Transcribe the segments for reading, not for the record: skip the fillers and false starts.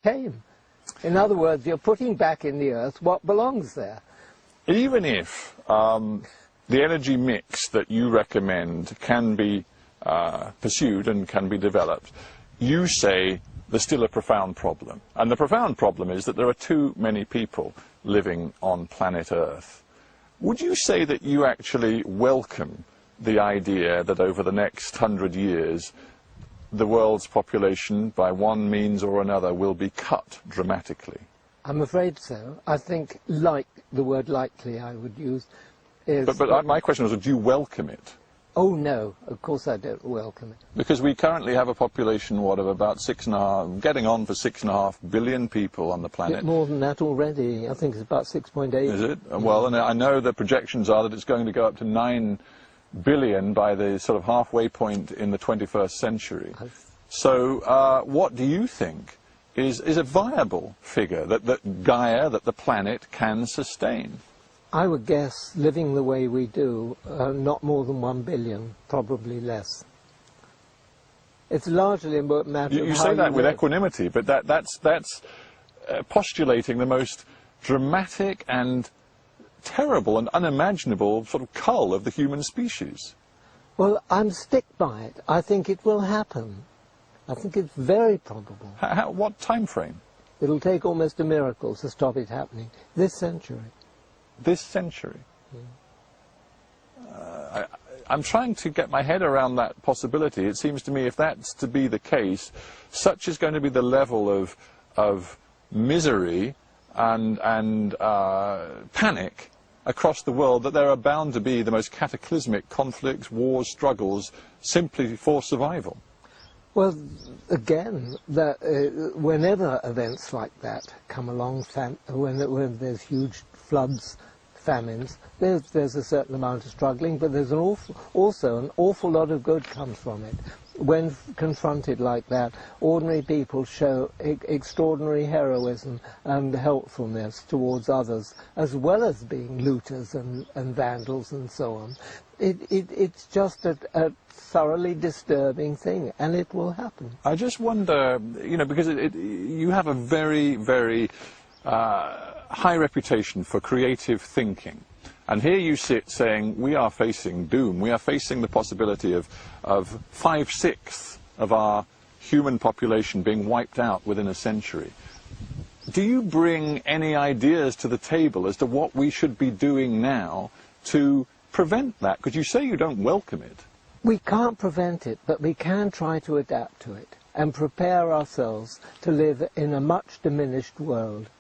came. In other words, you're putting back in the earth what belongs there. Even if the energy mix that you recommend can be pursued and can be developed, you say there's still a profound problem. And the profound problem is that there are too many people living on planet Earth. Would you say that you actually welcome the idea that over the next 100 years the world's population, by one means or another, will be cut dramatically? I'm afraid so. I think the word likely I would use is... But my question was, do you welcome it? Oh, no, of course I don't welcome it. Because we currently have a population, what, of about 6.5, getting on for 6.5 billion people on the planet. A bit more than that already. I think it's about 6.8. Is it? Well, and I know the projections are that it's going to go up to 9 billion by the sort of halfway point in the 21st century. So what do you think is a viable figure that Gaia, that the planet can sustain? I would guess, living the way we do, not more than 1 billion, probably less. It's largely a matter of how you say that with equanimity, but that's postulating the most dramatic and terrible and unimaginable sort of cull of the human species. Well, I'm stick by it. I think it will happen. I think it's very probable. What time frame? It'll take almost a miracle to stop it happening. This century. This century? I'm trying to get my head around that possibility. It seems to me if that's to be the case, such is going to be the level of misery and panic across the world that there are bound to be the most cataclysmic conflicts, wars, struggles, simply for survival. Well, again, whenever events like that come along, when there's huge floods, famines, there's a certain amount of struggling, but there's also an awful lot of good comes from it. When confronted like that, ordinary people show extraordinary heroism and helpfulness towards others, as well as being looters and vandals and so on. It's just a thoroughly disturbing thing, and it will happen. I just wonder, because you have a very, very high reputation for creative thinking. And here you sit saying, we are facing doom. We are facing the possibility of 5/6 of our human population being wiped out within a century. Do you bring any ideas to the table as to what we should be doing now to prevent that? Because you say you don't welcome it. We can't prevent it, but we can try to adapt to it and prepare ourselves to live in a much diminished world.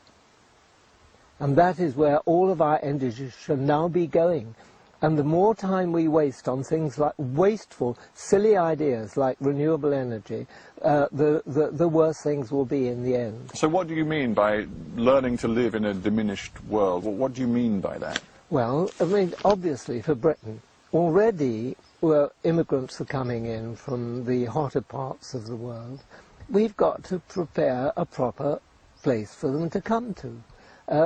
And that is where all of our energies should now be going. And the more time we waste on things like wasteful, silly ideas like renewable energy, the worse things will be in the end. So what do you mean by learning to live in a diminished world? What do you mean by that? Well, I mean, obviously for Britain, already immigrants are coming in from the hotter parts of the world. We've got to prepare a proper place for them to come to.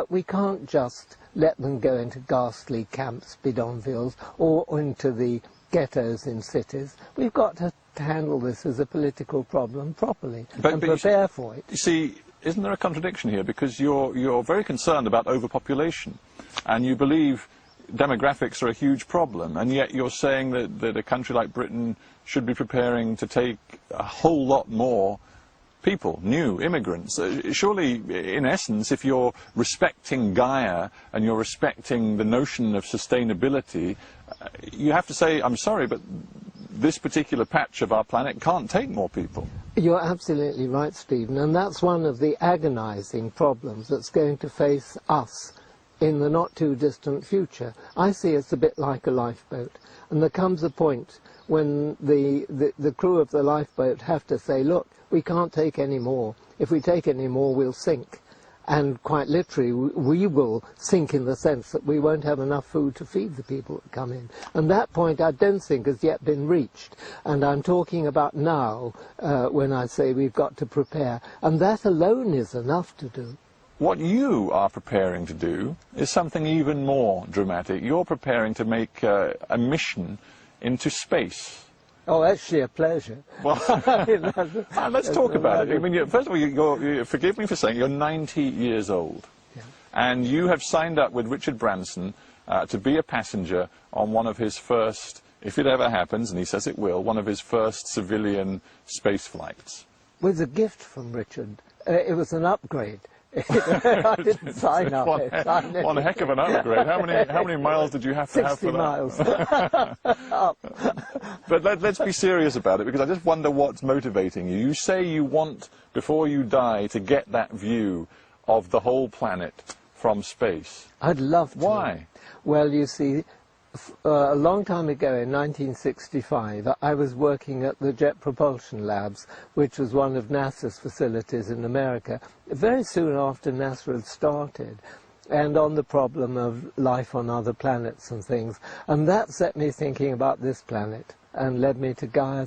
We can't just let them go into ghastly camps, bidonvilles, or into the ghettos in cities. We've got to handle this as a political problem properly and prepare for it. You see, isn't there a contradiction here? Because you're very concerned about overpopulation, and you believe demographics are a huge problem, and yet you're saying that a country like Britain should be preparing to take a whole lot more people, new immigrants. Surely, in essence, if you're respecting Gaia and you're respecting the notion of sustainability, you have to say, I'm sorry, but this particular patch of our planet can't take more people. You're absolutely right, Stephen, and that's one of the agonizing problems that's going to face us in the not-too-distant future. I see it's a bit like a lifeboat, and there comes a point when the crew of the lifeboat have to say, look, we can't take any more. If we take any more, we'll sink. And quite literally, we will sink in the sense that we won't have enough food to feed the people that come in. And that point I don't think has yet been reached. And I'm talking about now when I say we've got to prepare. And that alone is enough to do. What you are preparing to do is something even more dramatic. You're preparing to make a mission into space. Oh, actually a pleasure. Well, let's talk about it. I mean, first of all, forgive me for saying you're 90 years old. Yeah. And you have signed up with Richard Branson to be a passenger on one of his first, if it ever happens, and he says it will, one of his first civilian space flights. It was a gift from Richard. It was an upgrade. I didn't sign up. One heck of an upgrade. How many miles did you have to have for that? 60 miles. But let's be serious about it, because I just wonder what's motivating you. You say you want, before you die, to get that view of the whole planet from space. I'd love to. Why? Well, you see, a long time ago, in 1965, I was working at the Jet Propulsion Labs, which was one of NASA's facilities in America, very soon after NASA had started, and on the problem of life on other planets and things. And that set me thinking about this planet and led me to Gaia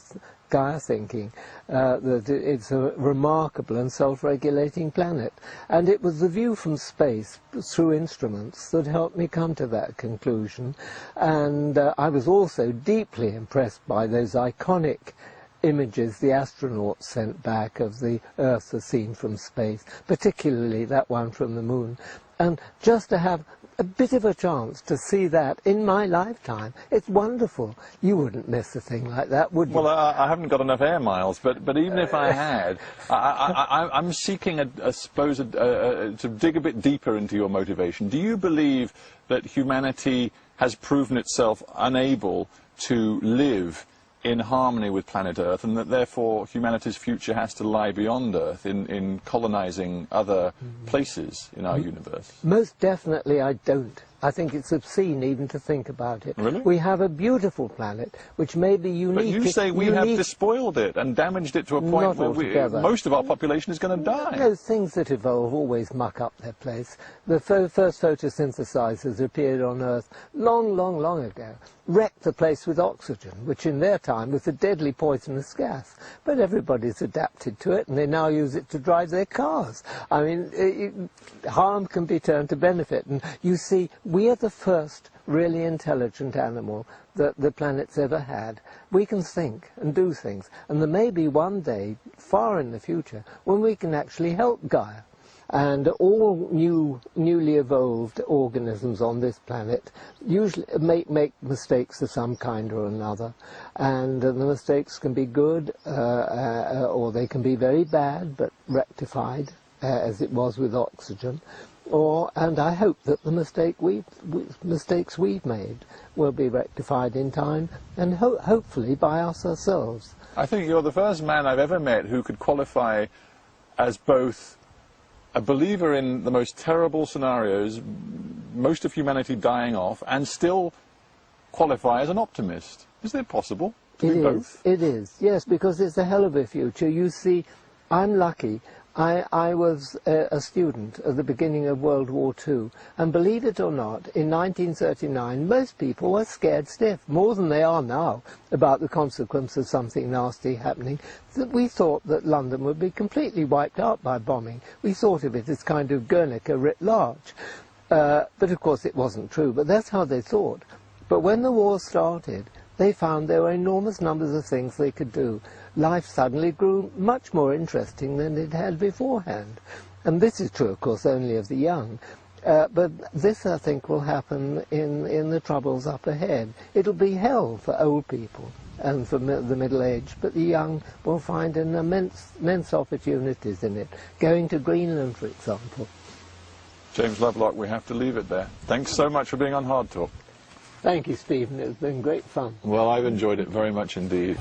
thinking that it's a remarkable and self-regulating planet. And it was the view from space through instruments that helped me come to that conclusion. And I was also deeply impressed by those iconic images the astronauts sent back of the Earth as seen from space, particularly that one from the moon. And just to have a bit of a chance to see that in my lifetime, it's wonderful. You wouldn't miss a thing like that, would you? Well, I haven't got enough air miles, but even if I had, I'm seeking, to dig a bit deeper into your motivation. Do you believe that humanity has proven itself unable to live in harmony with planet Earth, and that therefore humanity's future has to lie beyond Earth in colonizing other places in our universe? Most definitely I don't. I think it's obscene even to think about it. Really? We have a beautiful planet which may be unique. But you say we have despoiled it and damaged it to a point where most of our population is going to die. No, things that evolve always muck up their place. The first photosynthesizers appeared on Earth long, long, long ago, wrecked the place with oxygen, which in their time was a deadly poisonous gas. But everybody's adapted to it, and they now use it to drive their cars. I mean, harm can be turned to benefit. And you see, we are the first really intelligent animal that the planet's ever had. We can think and do things, and there may be one day, far in the future, when we can actually help Gaia. And all newly evolved organisms on this planet usually make mistakes of some kind or another, and the mistakes can be good or they can be very bad but rectified, as it was with oxygen. And I hope that the mistakes we've made will be rectified in time, and hopefully by us ourselves. I think you're the first man I've ever met who could qualify as both a believer in the most terrible scenarios, most of humanity dying off, and still qualify as an optimist. Is it possible to be both? It is, yes, because it's a hell of a future. You see, I'm lucky. I was a student at the beginning of World War II, and believe it or not, in 1939 most people were scared stiff, more than they are now, about the consequence of something nasty happening. That we thought that London would be completely wiped out by bombing. We thought of it as kind of Guernica writ large. But of course it wasn't true, but that's how they thought. But when the war started, they found there were enormous numbers of things they could do. Life suddenly grew much more interesting than it had beforehand. And this is true, of course, only of the young. But this, I think, will happen in the troubles up ahead. It'll be hell for old people and for the middle-aged, but the young will find an immense opportunities in it. Going to Greenland, for example. James Lovelock, we have to leave it there. Thanks so much for being on Hard Talk. Thank you, Stephen. It's been great fun. Well, I've enjoyed it very much indeed.